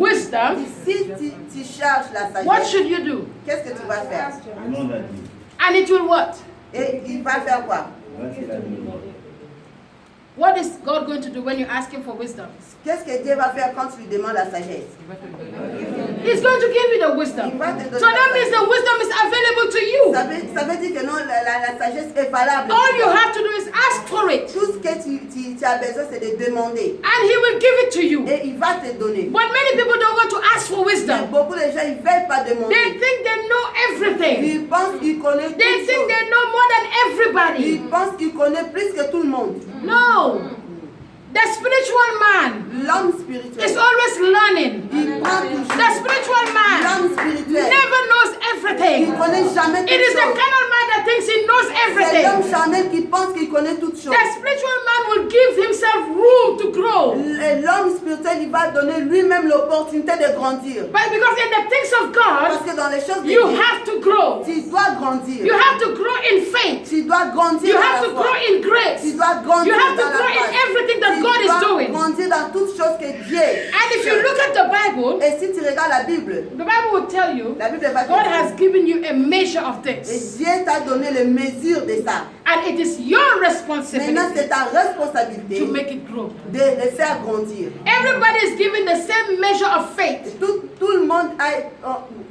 wisdom, Si tu cherches la what sagesse, should you do? qu'est-ce que tu vas faire? And it will what? Et il va faire quoi? What is God going to do when you ask him for wisdom? Qu'est-ce que Dieu va faire quand tu lui demandes la sagesse? He's going to give you the wisdom. Il va te donner So la that means sagesse. the wisdom is available to you. Ça veut dire que non, la sagesse est valable. All you have to do is ask for it. Tout ce que tu as besoin, c'est de demander. And he will give it to you. Et il va te donner. But many people don't want to ask for Mais wisdom. beaucoup de gens, ils ne veulent pas They demander. think they know everything. Ils pensent qu'ils connaissent They toutes think choses. they know more than everybody. Ils pensent qu'ils connaissent plus que tout le monde. No. The spiritual man L'homme is spirituel, always learning. il prend The toujours. spiritual man L'homme spirituel, never knows il everything. ne connaît jamais It toutes is the choses. carnal man that thinks he knows C'est everything. l'homme charnel qui pense qu'il connaît toutes choses. The spiritual man will give himself room to grow. L'homme spirituel, il va donner lui-même l'opportunité de grandir. But because in the things of Parce God, que dans les choses de you Dieu, have to grow. tu dois grandir. You have to grow in faith. Tu dois grandir You dans have la to foi. grow in grace. Tu dois grandir You have to dans grow la in grâce. everything that Tu God is dois doing. grandir dans toutes choses que Dieu And if you fait. look at the Bible, Et si tu regardes la Bible will tell you va te God dire, has given you a measure of et this. Dieu t'a donné les mesures de ça. And it is your Maintenant, responsibility c'est ta responsabilité to make it grow. de les faire grandir. Everybody is given the same measure of faith. Tout le monde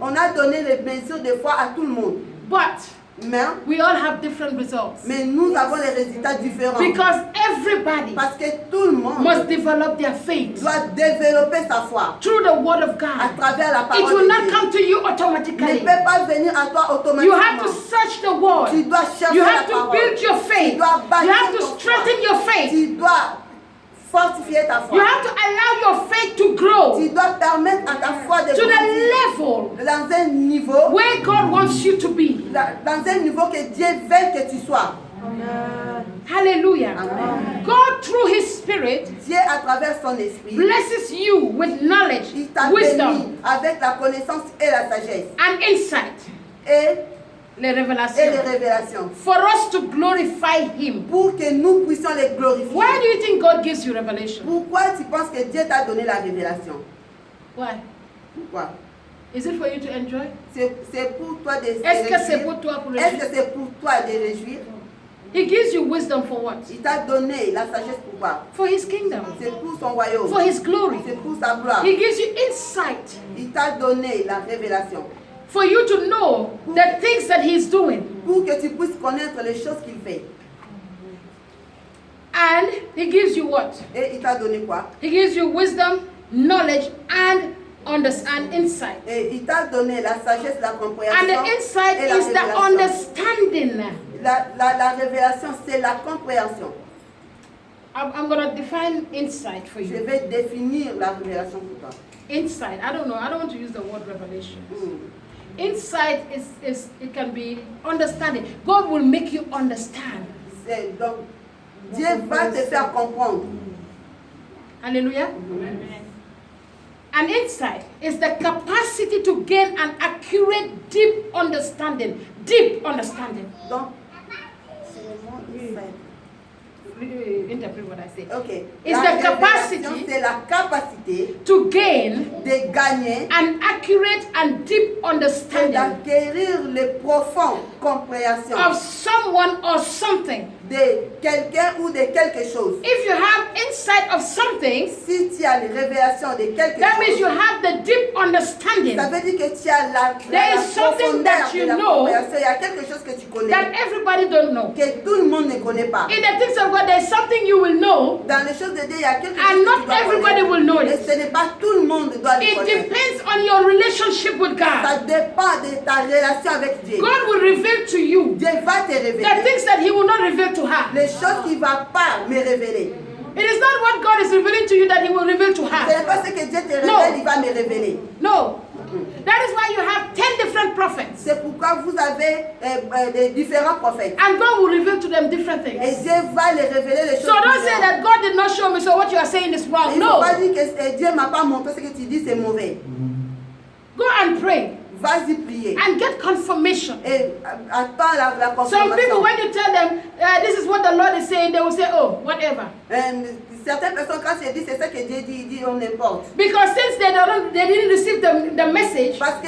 on a donné les mesures de foi à tout le monde. But Mais we all have different results. nous avons les résultats différents. Because everybody Parce que tout le monde must develop their faith doit développer sa foi through the word of à God. travers la It parole will de not Dieu. come to you Il ne automatically. peut pas venir à toi You have to automatiquement. search the word. Tu dois chercher You la have to parole. build your faith. Tu dois bâtir You have to ton foi. strengthen your faith. Tu dois fortifier ta foi. You have to allow your faith to grow Tu dois permettre à ta foi de to the grandir level dans un niveau, where God wants you to be. dans un niveau que Dieu veut que tu sois. Hallelujah. Amen. God, through His Spirit, Dieu, à travers son esprit, blesses you with knowledge, il t'a wisdom, béni avec la connaissance et la sagesse and insight. et Les les révélations. révélations For us to glorify Him. pour que nous puissions les glorifier. Why do you think God gives you revelation? Pourquoi tu penses que Dieu t'a donné la révélation? Why? Pourquoi? Is it for you to enjoy? C'est pour toi de se Est-ce que c'est réjouir? pour toi pour Est-ce réjouir? que c'est pour toi de réjouir? He gives you wisdom for what? Il t'a donné la sagesse pour quoi? For His kingdom. C'est pour son royaume. For His glory. C'est pour sa gloire. He gives you insight Il t'a donné la révélation for you to know the things that He's doing. pour que tu puisses connaître les choses qu'il fait. And He gives you what? Et il t'a donné quoi? He gives you wisdom, knowledge, and insight. Et il t'a donné la sagesse, la compréhension. And the insight et la is the révélation. understanding. La révélation, c'est la compréhension. I'm going to define insight for Je you. vais définir la révélation pour toi. Insight, I don't know, I don't want to use the word revelation. Insight is it can be understanding. God will make you understand. Donc, Dieu va te faire comprendre. Hallelujah. An insight is the capacity to gain an accurate, deep understanding. Deep understanding. Donc, c'est le mot insight. Interpret what I say. Ok. It's La the capacity révélation, c'est la capacité to gain de gagner an accurate and deep et understanding d'acquérir les profondes compréhensions of someone or something. de quelqu'un ou de quelque chose. If you have insight of something, Si tu as les révélations de quelque that means you chose, have the deep understanding ça veut dire que tu as la There is something profondeur that you de la know compréhension. Il y a quelque chose que tu connais, that everybody don't know. que tout le monde ne connaît pas. In the things of God, there's something you will know, Dans les choses de Dieu, il y a quelque and chose que not tu dois everybody connaître. will know Et it. ce n'est pas tout le monde doit le It connaître. depends on your relationship with God. Ça dépend de ta relation avec Dieu. God will reveal to you Dieu va te the révéler things that He will not reveal to her. les choses qu'il ne va pas me révéler. It is not what God is revealing to you that He will reveal to Ce her. n'est pas ce que Dieu te révèle, No. il va me révéler. No. That is why you have 10 different prophets. C'est pourquoi vous avez des différents prophètes. And God will reveal to them different Et things. Dieu va les révéler les choses So don't say différentes. that God did not show me, so what you are saying is wrong. Il ne faut No. pas dire que Dieu ne m'a pas montré ce que tu dis, c'est mauvais. Go and pray Vas-y prier. and get confirmation. Et attends la Some people, confirmation. when you tell them, this is what the Lord is saying, they will say, oh, whatever. Certaines personnes, quand je dis c'est ça que Dieu dit, il dit on n'importe. Because since they didn't receive the message, Parce que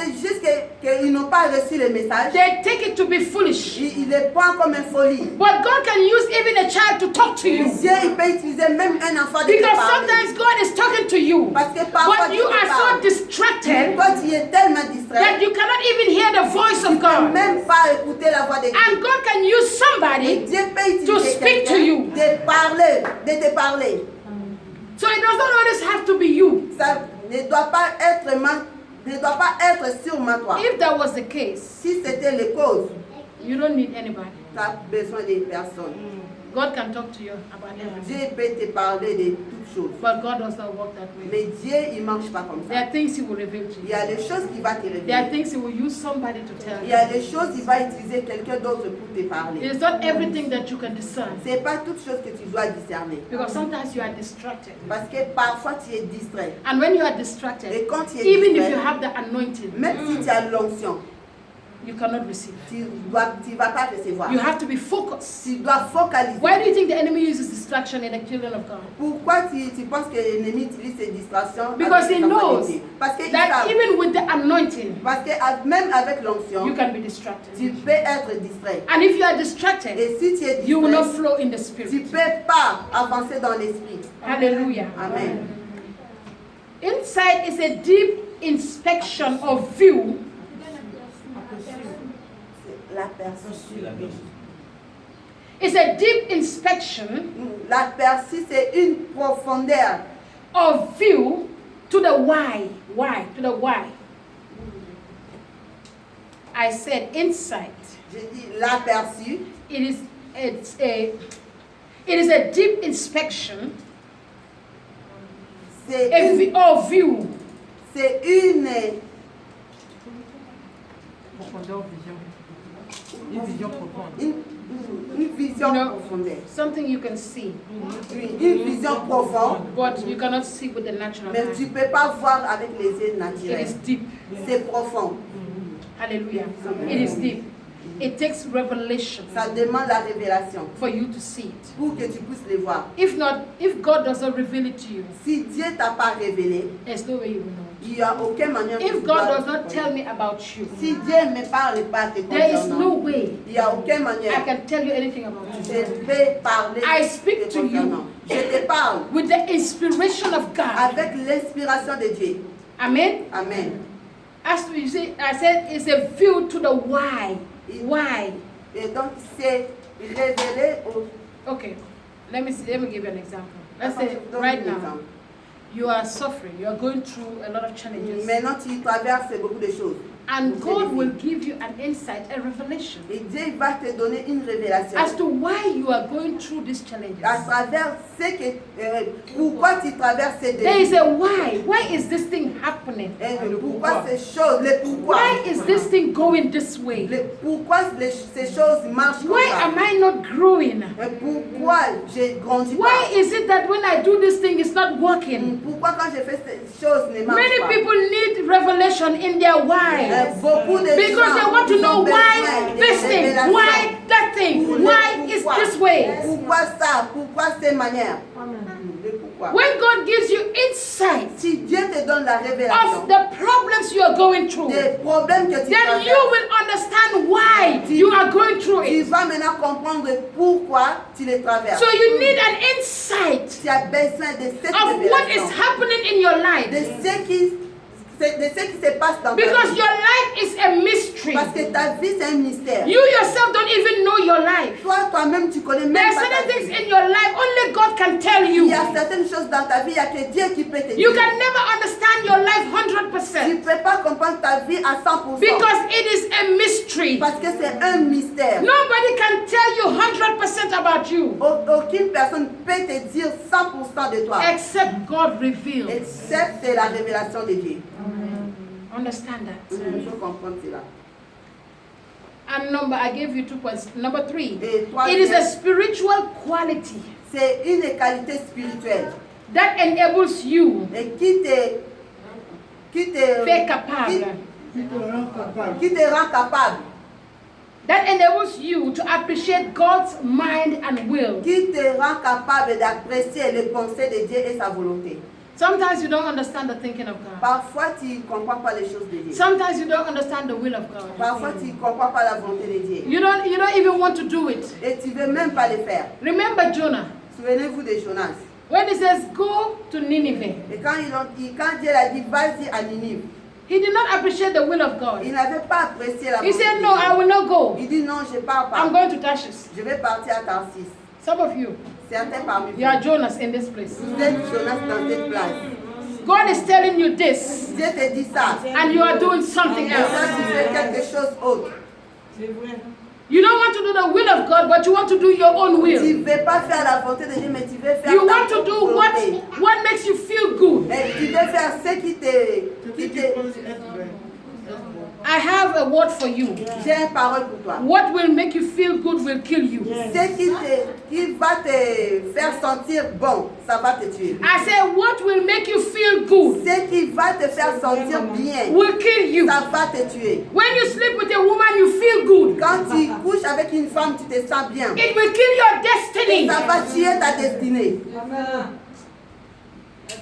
qu'ils n'ont pas reçu le message, they take it to be foolish. ils le prennent comme une folie. But God can use even a child to talk to you. Dieu, il peut utiliser même un enfant de te Because parler. sometimes God is talking to you. Parce que parfois, But you Dieu te are so parle. distracted Toi, tu es tellement distrait. that you cannot even hear the voice Tu of ne peux God. même pas écouter la voix de Dieu. And God can use Et somebody. Dieu peut to utiliser speak to quelqu'un you. de te parler. So it does not always have to be you. Ça ne doit pas être sûrement toi. If that was the case, Si c'était les causes, you don't need anybody. tu as besoin de personne. God can talk to you about everything. Dieu peut te parler de toutes choses. But God does not work that way. Mais Dieu, il ne marche pas comme There ça. are things He will reveal to Il y you. a des choses qu'il va te There are révéler. things He will use somebody to tell Il y you. a des choses qu'il va utiliser quelqu'un d'autre pour te parler. It is not everything that you can discern. Ce n'est pas toute chose que tu dois discerner. Because sometimes you are distracted. Parce que parfois tu es distrait. And when you are distracted, Et quand tu es even if you distrait, have the anointing, même si tu as l'onction, you cannot receive. tu ne vas pas recevoir. You have to be focused. Tu dois focaliser. Why do you think the enemy uses distraction in the children of God? Pourquoi tu penses que l'ennemi utilise ces distractions? Because avec he les enfants knows de Dieu? Parce qu'il that savent. even with the anointing, Parce que même avec l'onction, you can be distracted. tu peux être distrait. And if you are distracted, Et si tu es you will not distrait, flow in the tu spirit. ne peux pas avancer dans l'esprit. Hallelujah. Amen. Insight is a deep inspection of view La personne. It's a deep inspection La perçue, c'est une profondeur of view to the why. Why? To the why. I said insight. J'ai dit l'aperçu. It is a deep inspection C'est of view une Profondeur, vision. Une vision profonde. une vision You know, profondeur. something you can see, Une vision profonde, but you cannot see with the natural mais tu eye. ne peux pas voir avec les yeux It naturels. is deep. C'est profond. Hallelujah. It is deep. It takes revelation Ça demande la révélation for you to see it. pour que tu puisses les voir. If not, if God doesn't reveal it to you, Si Dieu t'a pas révélé, there's no way you will know it. il n'y a aucune manière que If tu God dois- does not tell me about you, Si Dieu ne parle pas te there is no concernant, way il n'y a aucune I manière can tell you anything about je you. vais parler I speak te to you. concernant. Je te parle With the inspiration of God. avec l'inspiration de Dieu. Amen. Amen. As you see, I said it's a view to the why. Why? Et donc, c'est révélé au... Okay. Let me give you an example. Let's say Donne right un now exemple. you are suffering, you are going through a lot of challenges. Maintenant, tu traverses beaucoup de choses. And God will give you an insight, a revelation Et Dieu va te donner une révélation as to why you are going through these challenges. à travers ce que... pourquoi tu traverses ces There is défis. a why. Why is this thing happening? Et pourquoi ces choses, le pourquoi. Why is this thing going this way? Pourquoi ces choses marchent comme Why ça. am I not growing? Et pourquoi j'ai grandi Why pas. is it that when I do this thing, it's not working? Pourquoi quand je fais ces choses ne marchent Many pas. people need revelation in their why. Beaucoup de Because gens they want to ont know besoin why de this thing, révélations. why that thing, Le why is pourquoi. this way. Pourquoi ça? Pourquoi ces manières? Le pourquoi. When God gives you insight Si Dieu te donne la révélation of the problems you are going through, des problèmes que tu then you traverses, will understand why you are going through tu it. vas maintenant comprendre pourquoi tu les traverses. So you need an insight Tu as besoin de cette of what is révélation, happening in your de life. ce qui se passe dans ta Because vie. your life is a mystery. Parce que ta vie c'est un mystère. You yourself don't even know your life. Toi-même tu connais There même are pas ta certain things vie. in your life only God can tell Il you. y a certaines choses dans ta vie, il y a que Dieu qui peut te You dire. can never understand your life Tu 100% ne peux pas comprendre ta vie à 100%. because it is a mystery. Parce que c'est un mystère. Nobody can tell you 100% about you Aucune personne peut te dire 100% de toi. except God reveals. Excepte la révélation de Dieu. Understand that. Il faut comprendre cela. And I gave you 2 points. Number 3, Et it is a troisième, spiritual quality c'est une qualité spirituelle that enables you et qui te fait capable qui te rend capable that enables you to appreciate God's mind and will. Qui te rend capable d'apprécier les pensées de Dieu et sa volonté. Sometimes you don't understand the thinking of God. Parfois, tu ne comprends pas les choses de Dieu. Sometimes you don't understand the will of God. Parfois, tu ne comprends pas la volonté de Dieu. You don't even want to do it. Et tu ne veux même pas le faire. Remember Jonah. Souvenez-vous de Jonas. When he says, go to Nineveh, Et quand Dieu a dit, vas-y à Ninive, he did not appreciate the will of God. il n'avait pas apprécié la He volonté said, de no, Dieu. I will not go. Il dit, non, je ne pars I'm pas. going to Tarshish. Je vais partir à Tarsis. Some of you, Certains parmi vous, you are Jonas in this place. vous êtes Jonas dans cette place. God is telling you this, Dieu te dit ça. and you are doing something Et toi, tu else. fais quelque chose d'autre. You don't want to do the will of God, but you want to do your own Tu will. ne veux pas faire la volonté de Dieu, mais tu veux faire You ta want to propre do volonté. what makes you feel good. Et tu veux faire ce qui te... I have a word for you. J'ai une parole pour toi. What will make you feel good will kill you. Ce qui va te faire sentir bon, ça va te tuer. I say, what will make you feel good Ce qui va te faire sentir bien, will kill you. ça va te tuer. When you sleep with a woman, you feel good. Quand tu couches avec une femme, tu te sens bien. It will kill your destiny. Ça va tuer ta destinée.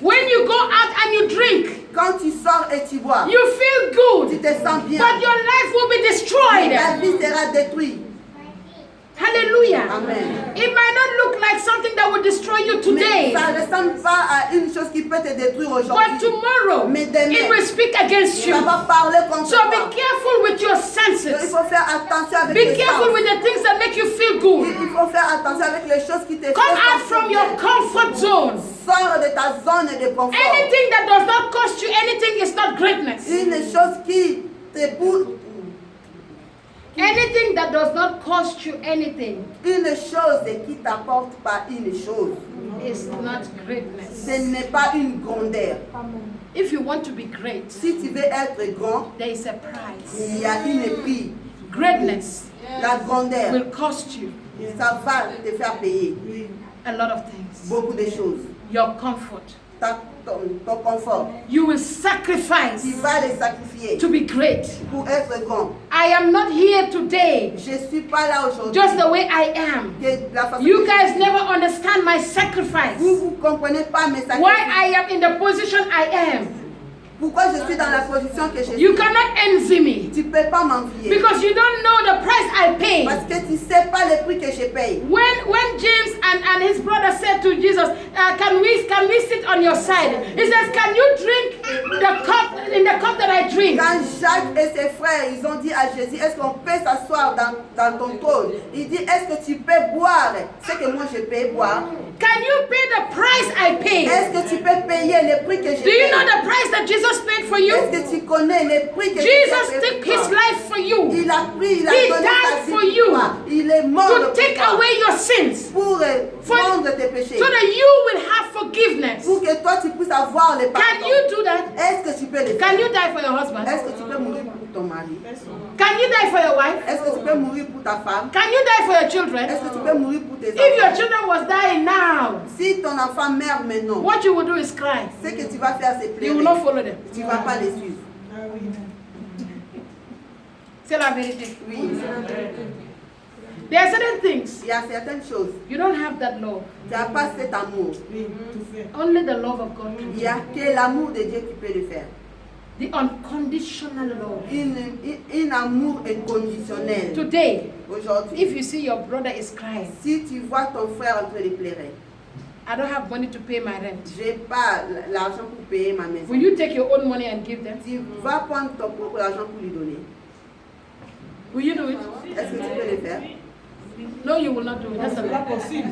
When you go out and you drink, Quand tu sors et tu bois, you feel tu good, te sens bien. but your life will be Ta destroyed. vie sera détruite. Hallelujah. Amen. It might not look like something that will destroy you Mais today, ça ne ressemble pas à une chose qui peut te détruire but aujourd'hui. tomorrow Mais demain, it will speak against you. ça va parler contre So toi. be careful with your Donc, il senses. faut faire attention avec Be les careful sens. with the things that make you feel good. Il faut faire attention avec les choses qui te font Come out sentir from bien. your comfort zone. Sors de ta zone de confort. Anything that does not cost you anything is not greatness. Une chose qui te pousse, Anything that does not cost you anything une chose qui t'apporte pas une chose, is not greatness. ce n'est pas une grandeur. If you want to be great, Si tu veux être grand, there is a price. il y a une prix. Greatness La grandeur, will cost you ça va te faire payer a lot of things. beaucoup de choses. Your comfort. Ton confort, You will sacrifice tu vas les sacrifier to be great. pour être grand. I am not here today Je ne suis pas là aujourd'hui. just the way I am. Que la façon You que guys never understand my sacrifice. vous ne comprenez pas mes sacrifices. Why I am in the position I am. Pourquoi je suis dans la position que je suis. You cannot envy me Tu ne peux pas m'envier. because you don't know the price I pay. Parce que tu ne sais pas le prix que je paye. When James and his brother said to Jesus, can we sit on your side? He says, can you drink the cup in the cup that I drink? Quand Jacques et ses frères, ils ont dit à Jésus, est-ce qu'on peut s'asseoir dans ton trône? Il dit, est-ce que tu peux boire ce que moi je peux boire? Can you pay the price I pay? Est-ce que tu peux payer le prix que je Do you paye? know the price that Jesus paid for you? Est-ce que tu connais le prix que Jesus je paye took pour his toi? life for you Il a pris, il a He donné died sa vie for pour you toi. Il est mort to pour take toi. away your sins Pour For- prendre tes péchés. so that you will have forgiveness. Pour que toi tu puisses avoir le Can pardon. you do that? Est-ce que tu peux le Can faire? you die for your husband? Est-ce que tu peux mourir pour ton mari? Can you die for your wife? Est-ce que tu peux mourir pour ta femme? Can you die for your children? Est-ce que tu peux mourir pour tes If your enfants? children was dying now, Si ton enfant meurt maintenant, what you will do is cry. ce que tu vas faire c'est You will not pleurer. follow them. Tu ne vas pas les suivre. C'est la vérité. Oui. There are certain things Il y a certaines choses. you don't have that love. Tu n'as pas cet amour. Only the love of God can Il do. n'y a que l'amour de Dieu qui peut le faire. The unconditional love. Un amour inconditionnel. Today, Aujourd'hui, if you see your brother is crying, si tu vois ton frère en train de pleurer, I don't have money to pay my rent. je n'ai pas l'argent pour payer ma maison. Will you take your own money and give them? Tu vas prendre ton propre argent pour lui donner. Will you do it? Est-ce que tu peux le faire? No, you will not do it. That's a C'est pas lie. possible.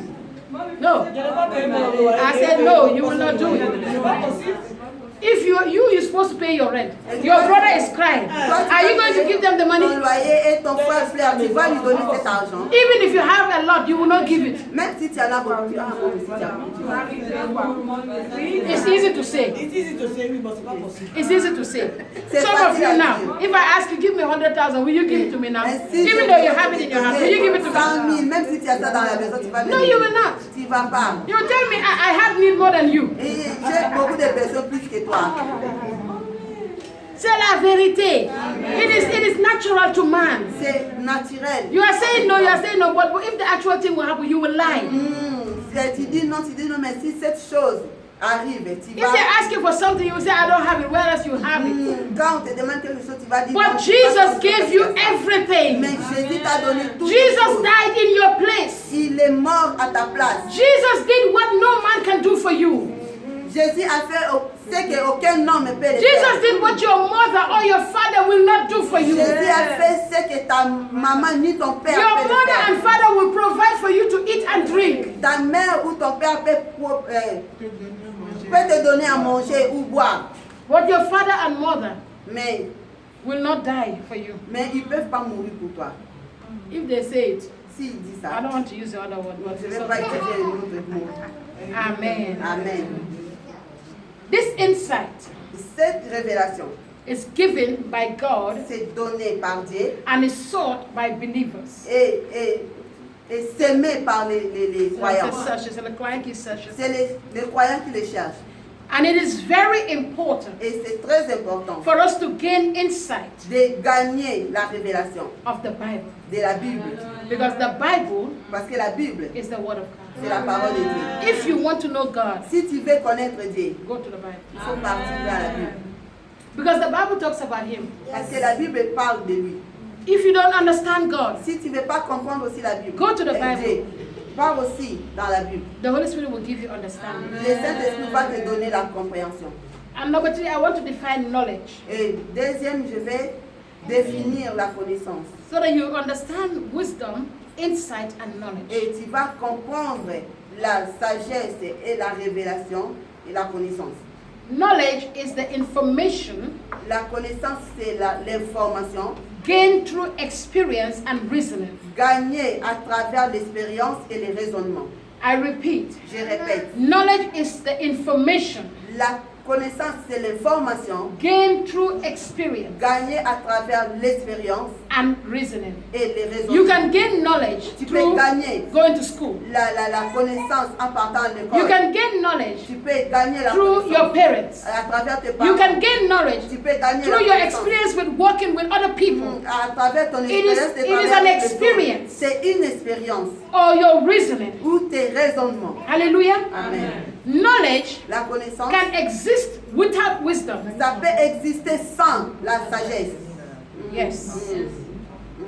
No. Je n'ai pas payé mon loyer. I said no, you will not do it. C'est pas possible. If you're supposed to pay your rent, your brother is crying. Are you going to give them the Ton money? loyer et ton frère pleure, tu vas lui donner cet argent. Even if you have a lot, you will not give it. Même si tu en as beaucoup, tu as beaucoup, si tu as beaucoup, tu vas. It's easy to say. It's easy to say oui, mais c'est pas possible. It's easy to say. C'est Some of facile you à now, dire. if I ask you, give me 100,000, will you give it to me now? Mais si Even je though you peux have te it in your hand, will donner you give it to 100 me? 000, même si tu as ça dans la maison, tu vas me No, donner. you will not. Tu vas pas. You will tell me I have need more than you. Et j'ai beaucoup de personnes plus que toi. C'est la la vérité. It is natural to man. C'est naturel. You are saying no, but if the actual thing will happen, you will lie. Tu dis non, mais si cette chose arrive, tu If vas... they ask you for something, you will say, I don't have it. Where else you have it? Quand on te demande quelque chose, tu vas dire... But non, Jesus tu vas gave you faire ça. everything. Mais Jésus t'a donné tout. Jesus died in your place. Il est mort à ta place. Jesus did what no man can do for you. Jésus a fait ce qu'aucun homme ne peut le Jesus faire. did what your mother or your father will not do for you. Jésus a fait ce que ta maman ni ton père Your peut le mother faire. and father will provide for you to eat and drink. Ta mère ou ton père peut te donner à manger ou boire. But your father and mother Mais will not die for you. ils ne peuvent pas mourir pour toi. If they say it, S'ils disent I ça, don't want to use the other word, but je ne it's vais pas okay. utiliser un autre mot. Amen. Amen. This insight Cette révélation, is given by God c'est donné par Dieu and is sought by believers. et s'aimé par les croyants. C'est le croyant qui cherche. C'est les croyants qui les cherchent. And it is very important Et c'est très important for us to gain insight de gagner la révélation of the Bible. de la Bible. Because the Bible Parce que la Bible, is the word of God. c'est la parole de Dieu. If you want to know God, Si tu veux connaître Dieu, go to the Bible. il faut partir vers la Bible. Because the Bible talks about Him. Parce que la Bible parle de lui. If you don't understand God, Si tu ne veux pas comprendre aussi la Bible, Go to the et Bible. Dieu, va aussi dans la Bible. the Holy Spirit will give you understanding. Le Saint-Esprit va te donner la compréhension. And number 3, I want to define knowledge Et deuxième, je vais définir la connaissance. so that you understand wisdom, insight, and knowledge. Et tu vas comprendre la sagesse et la révélation et la connaissance. Knowledge is the information La connaissance, c'est l'information gained through experience and reasoning. gagnée à travers l'expérience et les raisonnements. I repeat, Je répète, knowledge is the information la connaissance, c'est l'information gained through experience gagnée à travers l'expérience and reasoning. et les raisonnements. You can gain knowledge Tu peux through gagner going to school. la connaissance en partant à You l'école. can gain knowledge Tu peux gagner la through your connaissance parents. à travers tes You parents. can gain knowledge Tu peux gagner through la your connaissance experience with working with other people à travers ton It expérience. is- de it is travailler an avec les autres. experience. C'est une expérience or your reasoning. ou tes raisonnements. Hallelujah. Amen. Knowledge La connaissance, can exist without wisdom. ça peut exister sans la sagesse. Yes.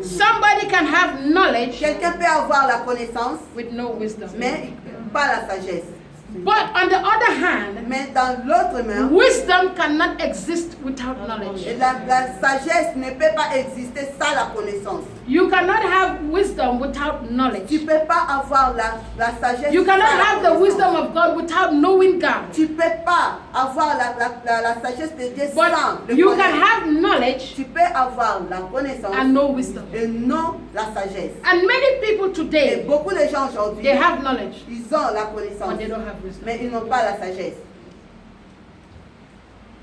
Somebody can have knowledge Quelqu'un peut avoir la connaissance, with no wisdom. mais pas la sagesse. But on the other hand, Mais dans l'autre main, wisdom cannot exist without knowledge. la sagesse ne peut pas exister sans la connaissance. You cannot have wisdom without Tu knowledge. ne peux pas avoir la sagesse You cannot sans la have the connaissance. wisdom of God without knowing God. Tu ne peux pas avoir la sagesse de Dieu But sans le you can connaître. have knowledge Tu peux avoir la connaissance and no wisdom. et non la sagesse. And many people Et today, beaucoup de gens aujourd'hui, they have knowledge, ils ont la but connaissance, they don't have wisdom. mais ils n'ont pas la sagesse.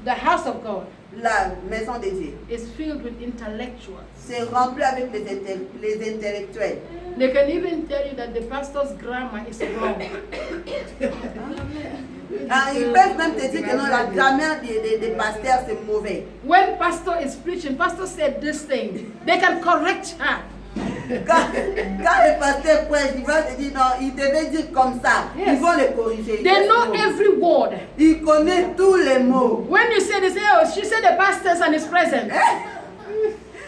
The house of God La maison de Dieu, is filled with intellectuals. c'est rempli avec les intellectuels. They can even tell you that the pastor's grammar is wrong. Ah, ils peuvent même te dire que non, la grammaire des pasteurs, c'est mauvais. When pastor is preaching, pastor said this thing. They can correct her. Quand le pasteur prêche, il va te dire non, il devait dire comme ça. Yes. Ils vont le corriger. They know every word. Il connaît tous les mots. When you say, they say, oh, she said the pastor's and is present.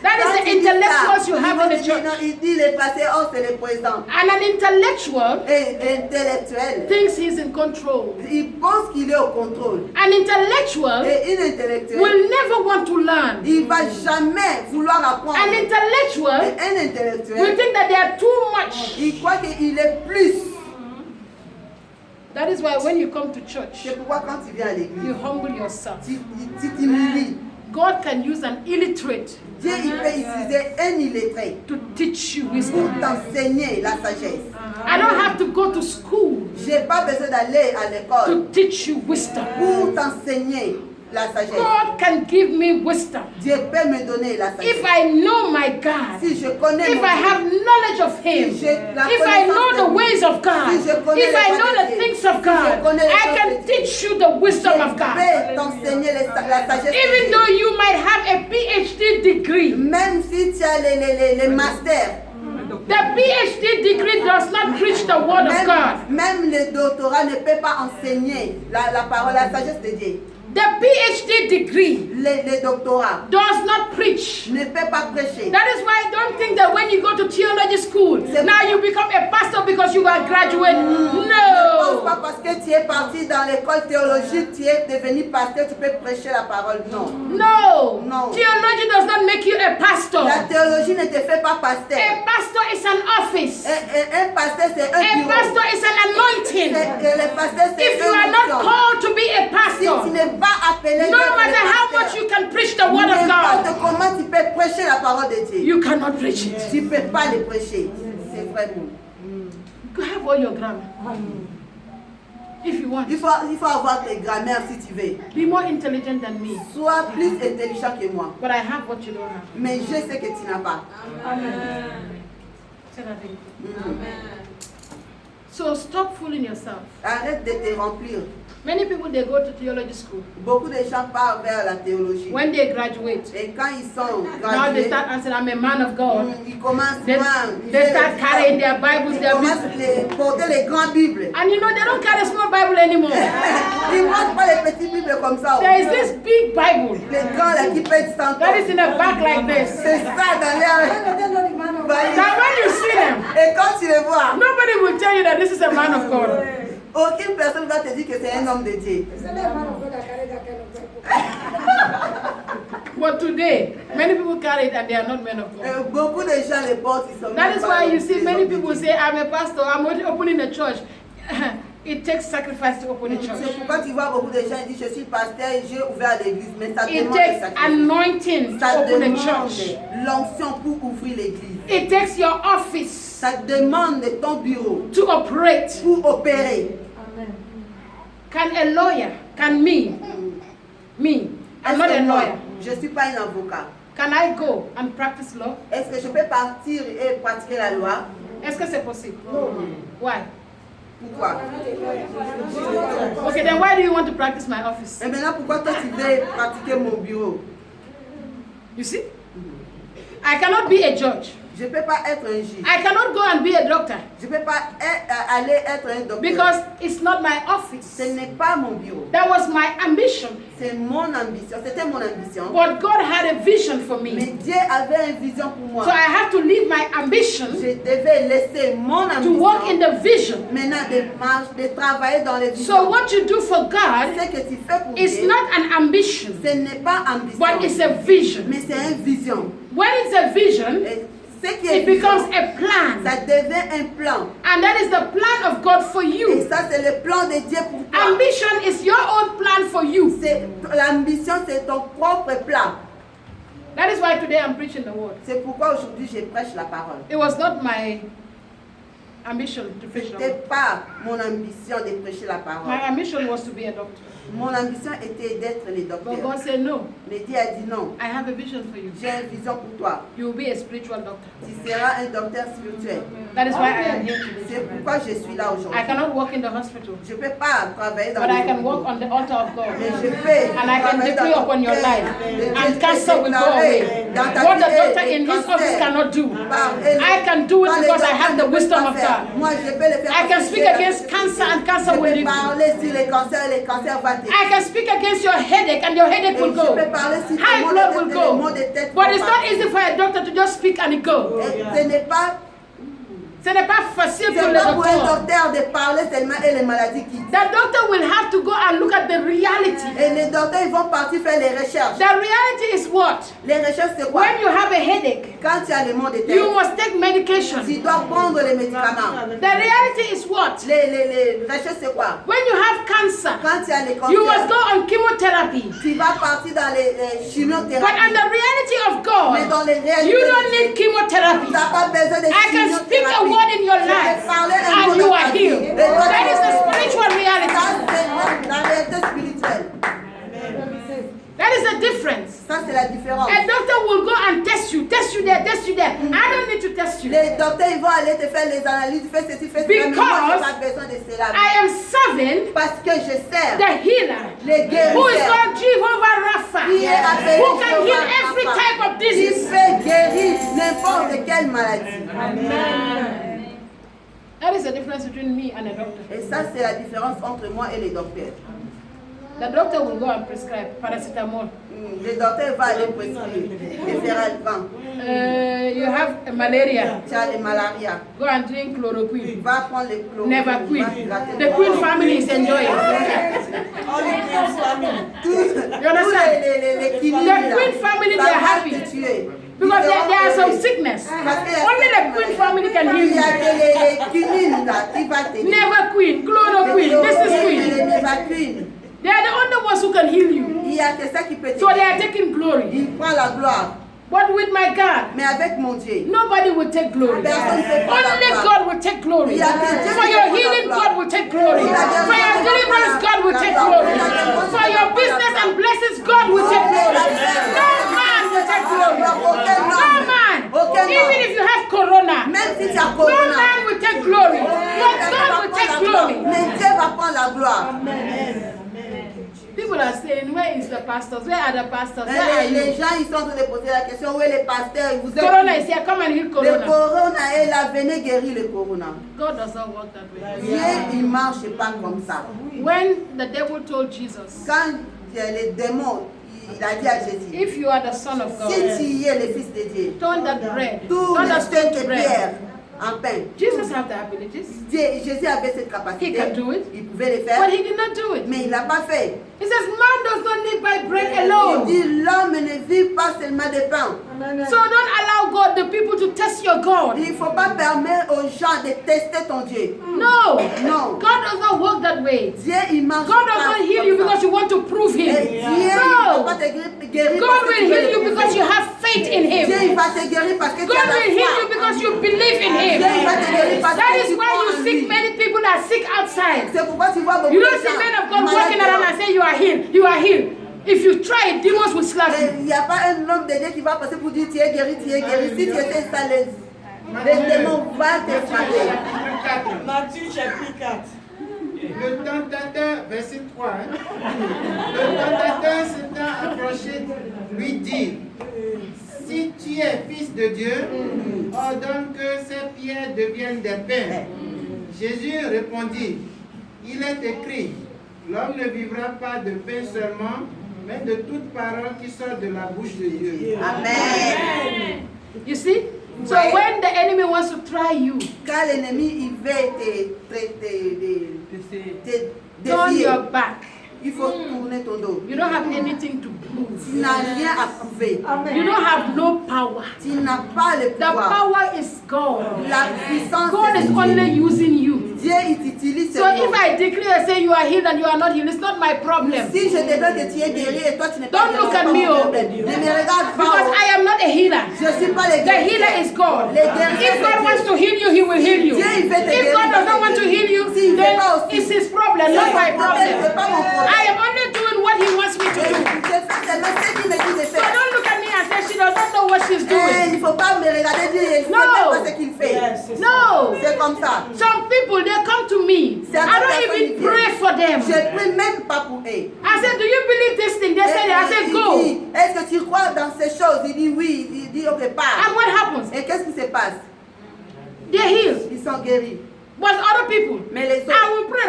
That Quand is il the dit ça, intellectuals you ils have vont in te the dire, church. non, il dit les pasteurs, oh, c'est le présent. And an intellectual Et intellectuel, thinks he's in control. il pense qu'il est au contrôle. An intellectual Et une intellectuelle, will never want to learn. il ne va jamais vouloir apprendre. An intellectual Et un will intellectuel, think that they are too much. il croit qu'il est plus. That is why when you come to church, C'est pourquoi quand tu viens à you l'église, humble yourself. tu t'humilies. God can use an illiterate Dieu, il peut utiliser un illettré to teach you pour wisdom. t'enseigner la sagesse. I don't have to go to school Je n'ai pas besoin d'aller à l'école to teach you wisdom. pour t'enseigner la sagesse. God can give me wisdom. Dieu peut me donner la sagesse. If I know my God, Si je connais if mon I Dieu, have knowledge of Him, si j'ai la if I know connaissance the de lui, ways of God, si je connais if les I voies know de the Dieu, things of si je God, connais les I choses can de Dieu, teach you the wisdom of je God. peux t'enseigner la sagesse de Even Dieu. though you might have a PhD degree, Même si tu as les masters, the PhD degree does not preach the word of God. même le doctorat ne peut pas enseigner la parole, la sagesse de Dieu. The PhD degree Les doctorats does not preach. ne peut pas prêcher. That is why I don't think that when you go to theology school, now you become a pastor because you are a graduate. Ne pense No. pas parce que tu es parti dans l'école théologique, tu es devenu pasteur, tu peux prêcher la parole. Non. No. No. Theology does not make you a pastor. La théologie ne te fait pas A pasteur. pastor is an office. Un pasteur, c'est un A bureau. pastor is an anointing. Le pasteur, c'est If you are une not mission. called to be a Si tu pastor, n'es pas appelé no d'être matter le how pasteur, much you can preach the word of n'importe God, comment tu peux prêcher la parole de Dieu. you cannot preach it. Tu ne peux pas le prêcher. C'est vraiment. You have all your grammar. If you want. Il faut avoir tes grammaires si tu veux. Be more intelligent than me. Sois plus intelligent que moi. But I have what you don't have. Mais je sais que tu n'as pas. Say that again. Mm. So stop fooling yourself. Arrête de te remplir. Many people, they go to theology school. Beaucoup de gens partent vers la théologie. When they graduate, Et quand ils sont now they gradués, start answering, I'm a man of God. ils commencent They, they start carrying their Bibles, Ils their commencent Bibles. à porter les grandes Bibles. And you know, they don't carry a small Bible anymore. Ils ne portent pas les petites Bibles comme ça. There is this big Bible Les grands là qui pèsent 100 that is in a bag like this. C'est ça dans l'air. That when you see them, Et quand tu les vois, nobody will tell you that this is a man of God. aucune personne va te dire que c'est un homme de Dieu. But today, many people carry it and they are not men of God. Beaucoup de gens les portent, ils sont That même is pas why you see des many hommes de people Dieu. say, I'm a pastor, I'm opening a church. It takes sacrifice to open a church. C'est pourquoi tu vois beaucoup de gens qui disent je suis pasteur et j'ai ouvert l'église, mais ça It demande des takes sacrifices. anointing to Ça open a demande church. l'onction pour ouvrir l'église. It takes your office Ça demande de ton bureau to operate. pour opérer. Can a lawyer, can me, I'm not a lawyer, Je ne suis pas un avocat. can I go and practice law? Est-ce que je peux partir et pratiquer la loi? Est-ce que c'est possible? Why? Pourquoi? Okay, then why do you want to practice my office? Et maintenant, pourquoi toi tu veux pratiquer mon bureau? You see? I cannot be a judge. Je ne peux pas être un juge. I cannot go and be a doctor Je ne peux pas aller être un docteur. because it's not my office. Ce n'est pas mon bureau. That was my ambition. C'est mon ambition. C'était mon ambition. But God had a vision for Mais me. Dieu avait une vision pour moi. So I have to leave my ambition Je devais laisser mon to ambition. walk in the vision. Maintenant de travailler dans les visions. So what you do for God Ce que tu fais pour is Dieu, not an ambition, ce n'est pas ambition. but it's a vision. Mais c'est une vision. When it's a vision, Et ce qui est it becomes vision, a plan. ça devient un plan. And that is the plan of God for Et you. ça, c'est le plan de Dieu pour toi. Ambition is your own plan for you. L'ambition, c'est ton propre plan. That is why today I'm preaching the word. C'est pourquoi aujourd'hui, je prêche la parole. It was not my ambition to preach Ce the n'était word. pas mon ambition de prêcher la parole. My ambition was to be a doctor. Mon ambition était d'être le But docteur. God said, no, Mais Dieu a dit non. I have a vision for you. J'ai une vision pour toi. You will be a spiritual doctor. Tu seras un docteur spirituel. That is why I am here today. C'est pourquoi je suis là I aujourd'hui. cannot work in the hospital, Je ne peux pas travailler dans but I les can hôpitaux. work on the altar of God. Mais je peux And I can travailler decree dans upon your ton life, cœur. and Je cancer peux will go away. déclarer dans ta What the vie doctor et in his cancer. office cannot do, Par- I can do it Quand les because I docteurs have the ne peuvent wisdom pas of faire, God. moi je peux le faire. I can parce que speak j'ai la against possibilité. cancer and cancer Je will peux leave you. parler sur les cancers va te I can speak against your headache and your headache will Je go. peux parler sur High le blood mot will de tête et le mot go. de tête. But it's not easy for a doctor to just speak and it go. Et ce n'est pas Ce n'est pas facile pour c'est le pas pour un docteur. docteur de parler seulement et les maladies qui The doctor will have to go and look at the reality. et les docteurs ils vont partir faire les recherches. The reality is what? Les recherches c'est quoi? When you have a headache, Quand tu as le mot de tête, you must take medication. tu dois prendre les médicaments. The reality is what? Les recherches c'est quoi? When you have cancer, Quand tu as les you must cancers, go on chemotherapy. tu vas partir dans les But on chimiothérapies. the reality of Mais dans God, les réalités, you don't need tu chemotherapy. n'as pas besoin de I can speak a chimiothérapie. word in your Je life vais parler un mot and you dans are ta vie. healed. Et toi, That is the tu- spiritual reality. Ça, c'est la réalité spirituelle. That is the difference. Ça, c'est la différence. A doctor will go and test you there. I don't need to test you. Les docteurs, ils vont aller te faire les analyses, fais ceci, fais cela. Mais moi, je n'ai pas besoin de cela. I am serving Parce que je sers the healer, les who is guérisseurs. called Jehovah Rapha, Qui est appelé who can heal Jehovah every Rapha. type of Qui disease. peut guérir n'importe quelle maladie. That is the difference between me and a doctor. Et ça, c'est la différence entre moi et les docteurs. The doctor will go and prescribe paracetamol. Le docteur va aller prescrire Efferalgan. You have a malaria. Tu as le malaria. Go and drink chloroquine. Va prendre le chloroquine. Never va queen. gratter The le queen chloroquine. family is enjoying. All the Queen's family. You understand? Les quinines, The queen family, ça they are va happy. te tuer. Because there are some sickness. Only the queen family can heal Il y a you. que les quinines là qui va te tuer. Never queen, chloroquine, this is queen. Les Never Queen. They are the only ones who can heal you. Il y a que ça qui peut te So they tuer. are taking glory. Il prend la gloire. But with my God, Mais avec mon Dieu, nobody will take glory. personne ne peut prendre la Only gloire. God will take glory. For your healing, God will take glory. For your deliverance, God will take glory. For your business and blessings, God will take glory. No man will take glory. No man. Even if you have corona, Même si tu as no corona, man will take glory. But God will take glory. mais Dieu va prendre la gloire. People are saying, where is the pastors? Where are the pastors? Where are Les you? gens ils sont en train de poser la question, où est les pasteurs? Vous êtes Corona is here. Come and heal le corona. corona est là, venez guérir le corona. God does not work that way. Dieu, il marche pas comme ça. When the devil told Jesus, Quand les démons, il a dit à Jésus, if you are the Son of si God, tu es le Fils de Dieu, turn that bread, tous turn les that stone to saintes bread. pierres en pain. Jesus have the abilities. Jésus avait cette He capacité, can do it. il pouvait le But faire, he did not do it. mais il l'a pas fait. He says, man does not live by bread Il alone. dit, l'homme ne vit pas seulement de pain. So don't allow God, the people, to test your God. Il ne faut pas permettre aux gens de tester ton Dieu. No. Non. God does not work that way. Dieu, il marche God does pas not heal comme you ça. because you want to prove Et him. Dieu, il ne va No. pas te guérir God parce que will tu veux heal le you prouver. because you have faith in Dieu, him. il va te guérir parce que tu God as la will heal you foi. because you believe in him. Dieu, il va te guérir parce That que is tu why crois you en see lui. many people that are sick outside. C'est pourquoi tu vois beaucoup You de don't see gens men of God malades walking around and dehors. say you are healed. You are healed. If you try it, demons will slap Mais you. il n'y a pas un homme de Dieu qui va passer pour dire tu es guéri, tu es guéri. Si tu étais ça, les démons vont te frapper. Matthieu chapitre 4. Le tentateur, verset 3, le tentateur s'étant approché, lui dit, si tu es fils de Dieu, ordonne que ces pierres deviennent des pains. Jésus répondit, il est écrit, l'homme ne vivra pas de pain seulement, mais de toute parole qui sort de la bouche de Dieu. Amen. You see? So Ouais. when the enemy wants to try you, Quand l'ennemi il veut te turn défier, your back. il faut tourner ton dos. You don't have anything to prove. Tu n'as rien à prouver. You don't have no power. Tu n'as pas le The pouvoir. power is God. La puissance God is est only Dieu. using you. Dieu il t'utilise So if seulement. I declare and say you are healed and you are not healed, it's not my problem. Si je déclare que tu es guéri et toi tu n'es pas Don't guéri, look c'est at pas me, mon oh. problème. Ne me regarde Because pas. I am not a healer. Je ne suis pas le The healer is God. Les guérisseurs, If God wants to heal you, He will heal you. Dieu, il fait te If guérir, God does il not va want te to heal you, guérir. S'il then veut pas aussi, it's His problem, c'est not son my problème, c'est problem. pas mon problème. I am only doing what He wants me to Et do. je fais seulement ce qu'il me dit de So faire. don't look at me and say she does not know what she's Et doing. il ne faut pas me regarder dire il ne No. sait même pas ce qu'il fait. Yes, c'est ça. No. C'est comme ça. Some people, they come to me. I don't even pray for them. Je ne prie même pas pour eux. I said, do you believe this thing? They said, I said, Il go. dit, est-ce que tu crois dans ces choses? Il dit oui. Il dit ok, pars. And what happens? Et qu'est-ce qui se passe? They're healed. Ils sont guéris. But other people, Mais les I autres, will pray,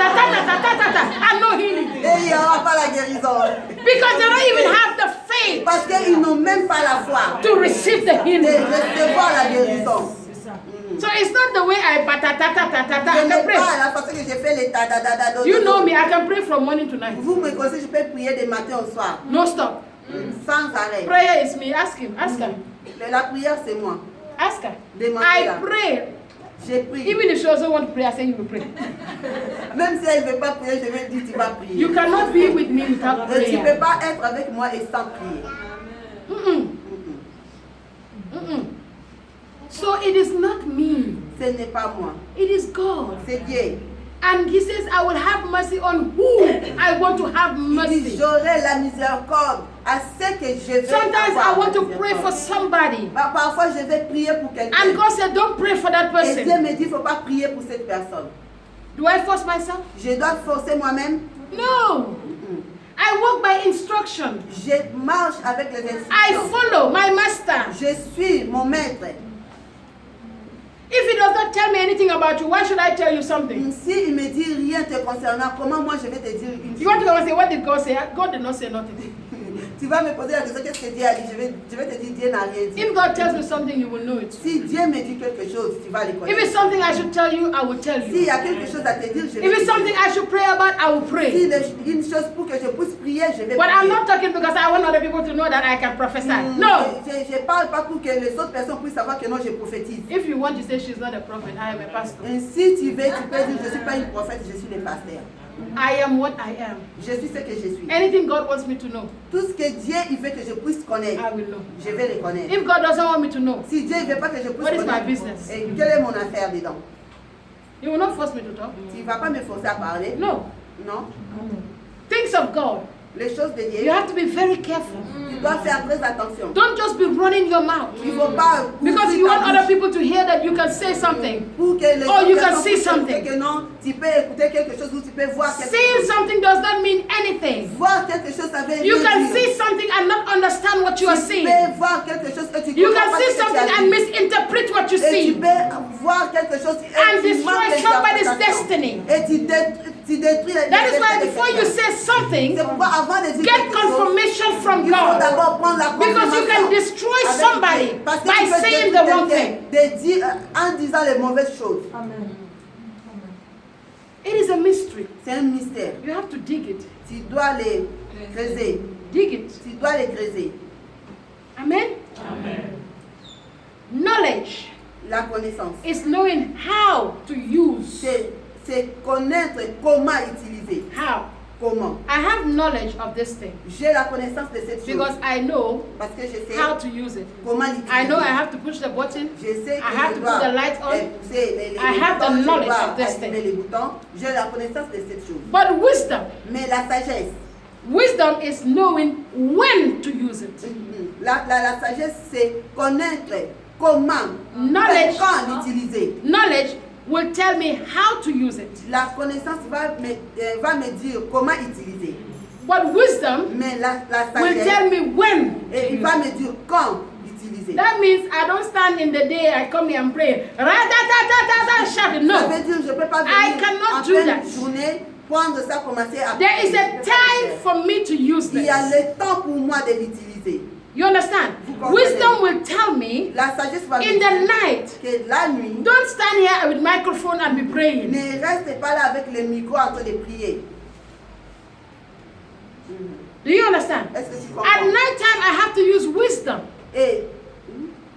and no healing. et il n'y aura pas la guérison. Because they don't even have the faith Parce qu'ils n'ont même pas la foi to receive the de healing. recevoir la guérison. C'est ça. So it's not the way I Je I can n'ai pray. pas la façon que j'ai fait les ta-da-da-da. You know me, I can pray from morning to night. Vous me connaissez, je peux prier de matin au soir. No stop. Sans arrêt. Prayer is me. Ask him. Ask her. La prière, c'est moi. Ask her. Demandez I là. pray. J'ai prié. Even if she doesn't want to pray, I say you will pray. Même si elle ne veut pas prier, je vais dire tu vas prier. You cannot be with me without Et tu ne prayer. peux pas être avec moi et sans prier. Mm-mm. Mm-mm. So it is not me. Ce n'est pas moi. It is God. C'est Dieu. And he says, I will have mercy on who I want to have Il dit, mercy. j'aurai la miséricorde à ce que je vais Sometimes I avoir want to miséricorde. pray for somebody. Parfois, je vais prier pour quelqu'un. And God said, don't pray for that Et Dieu person. me dit, il ne faut pas prier pour cette personne. Do I force myself? Je dois forcer moi-même. No. I walk by instruction. Je marche avec les I instructions. follow my master. Je suis mon maître. If he does not tell me anything about you, why should I tell you something? Si il me dit rien te concernant, comment moi je vais te dire une You want to chose? go and say, what did God say? God did not say nothing. Tu vas me poser la question, qu'est-ce que Dieu a dit? Je vais te dire, Dieu n'a rien dit. If God tells me something, you will know it. Si Dieu me dit quelque chose, tu vas le If connaître. it's something I should tell you, I will tell S'il you. y a quelque chose à te dire, je vais If te it's something dire. I should pray about, I will Si pray. une chose pour que je puisse prier, je vais But I'm prier. not talking because I want other people to know that I can prophesy. No. Je parle pas pour que les autres personnes puissent savoir que non, je prophétise. If you want to say she's not a prophet, I am a pastor. Et si tu veux, tu peux dire, je ne suis pas une prophète, je suis le pasteur. I am what I am. Je suis ce que je suis. Anything God wants me to know, Tout ce que Dieu il veut que je puisse connaître, I will know. je vais le connaître. If God doesn't want me to know, Si Dieu ne veut pas que je puisse What is my connaître, business? et quelle est mon affaire dedans? He will not force me to talk. Tu ne vas pas me forcer à parler. No. Non. Things of God, Les choses de you Dieu, have to be very careful. tu dois faire très attention. Don't just be running your mouth Il ne faut pas because ouvrir you ta want bouche other people to hear that you can say something. pour que les Oh, autres you can personnes see puissent something. écouter que non, tu peux écouter quelque chose ou tu peux voir quelque Saying chose. something does not mean anything. Voir quelque chose, ça veut You rien can dire. see something and not understand what you are Tu seeing. peux voir quelque chose et tu You comprends can pas see ce que tu something as and vu. misinterpret what you Et tu see. peux voir quelque chose And tu destroy manques somebody's d'interprétation. destiny. Et tu détruis la That is why destinée de before you quelqu'un. say something, C'est pourquoi avant de dire get quelque chose, confirmation from il faut God. d'abord prendre la Because you can confirmation destroy avec somebody Dieu. Parce que by tu peux saying détruire the wrong quelqu'un thing. de dire, en disant les mauvaises choses. It is a mystery. C'est un mystère. You have to dig it. Tu dois les creuser. Dig it. Tu dois les creuser. Amen? Knowledge La connaissance. is knowing how to use. C'est connaître comment utiliser. How? Comment. I have knowledge of this thing J'ai la connaissance de cette chose. because I know Parce que je sais how to use it. comment l'utiliser. I know I have to push the button. Je sais que I have je to dois put the light on. pousser les I have the boutons, je knowledge dois of this allumer thing. les boutons. J'ai la connaissance de cette chose. But wisdom, Mais la sagesse, wisdom is knowing when to use it. la sagesse, c'est connaître comment, Knowledge. quand l'utiliser. Knowledge will tell me how to use it. La connaissance va me dire comment utiliser. But wisdom Mais la will tell sagesse, me when to il use va it. me dire quand utiliser. That means I don't stand in the day, I come here and pray. Ra-ta-ta-ta-ta-ta, shout it. Ça No. veut dire je ne peux pas I venir cannot en do pleine that. journée, prendre ça, commencer à There is a prier. time for me to use Il y a this. le temps pour moi de l'utiliser. You understand? Vous comprenez? Wisdom will tell me La sagesse va me in the dire night. que la nuit, Don't stand here with microphone and be praying. ne reste pas là avec le micro en train de prier. Do you understand? Est-ce que tu At comprends? night time, I have to use wisdom. Et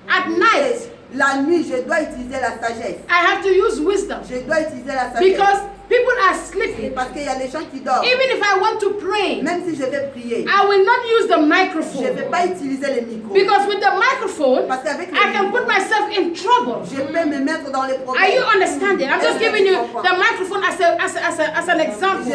At night, la nuit, je dois utiliser la sagesse. I have to use wisdom Je dois utiliser la sagesse. because people are sleeping. Parce qu'il y a des gens qui dorment. Even if I want to pray, Même si je vais prier, I will not use the je ne vais microphone pas utiliser le micro. because with the microphone, Parce qu'avec le I can micro, put myself in trouble. je peux me mettre dans les Are problèmes. you understanding? I'm just Est-ce que giving tu you comprends? the microphone as an example.